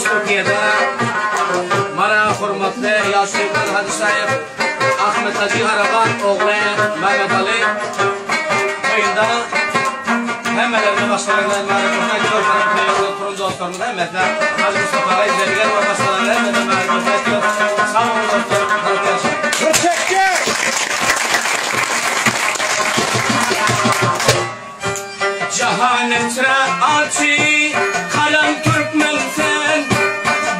Türkiye'de Mara hürmetli Yasin'den Hacı Said Ahmet Hacı Haraban oğlu Mehmet Ali oyunda hemelerine başlarına Mehmet'e gidiyor falan turuncu dostlarımıza Mehmet'e Hacı Mustafa'ya izlediler ve başlarına Mehmet'e gidiyor. Sağ olun dostlarım. Teşekkür. Cahan etre açı kalem Türkmen sen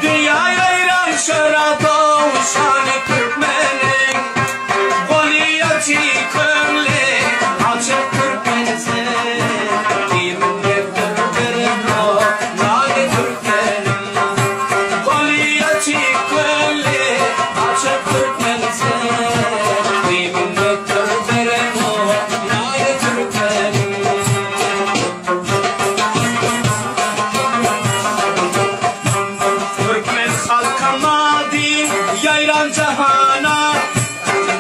dünyaya ayıran şarata uşanı Türkmenin goliyatı kömle açık Türkmen sen kimin yerdir verin o nane Türkmenin goliyatı kömle açık Türkmen sen kimin yerdir verin o nane Türkmenin. Yayran cahana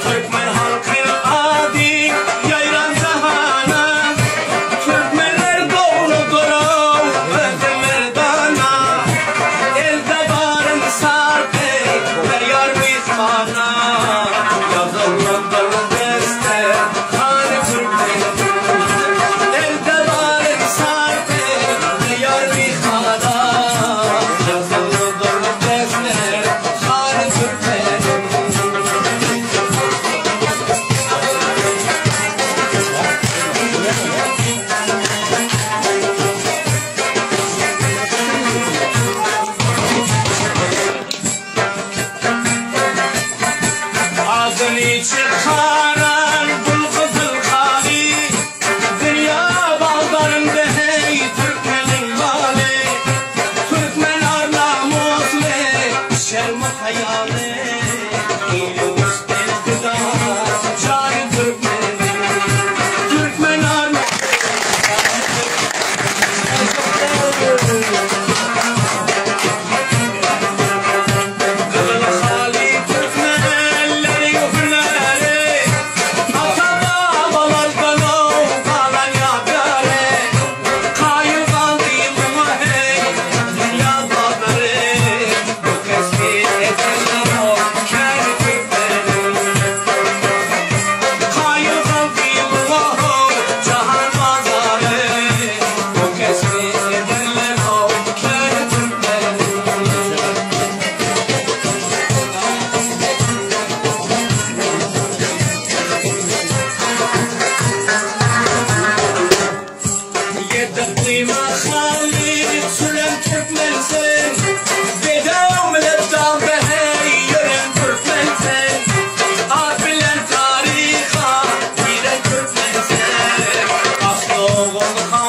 Türkmen halkın adi yayran cahana Türkmenler doğrudur özü merdana elde barın sarpe ver yar vizmana yazılındır deste kanı Türkmen elde barın sarpe ver yar vizmana yazılındır deste kanı Türkmen. Ağzın içi karan bul kızıl kali dünya bağlarında hey Türkmenin vali Türkmen arnamuslu şerm hayali ilim istilgıda canı Türkmenin Türkmen arnamuslu All the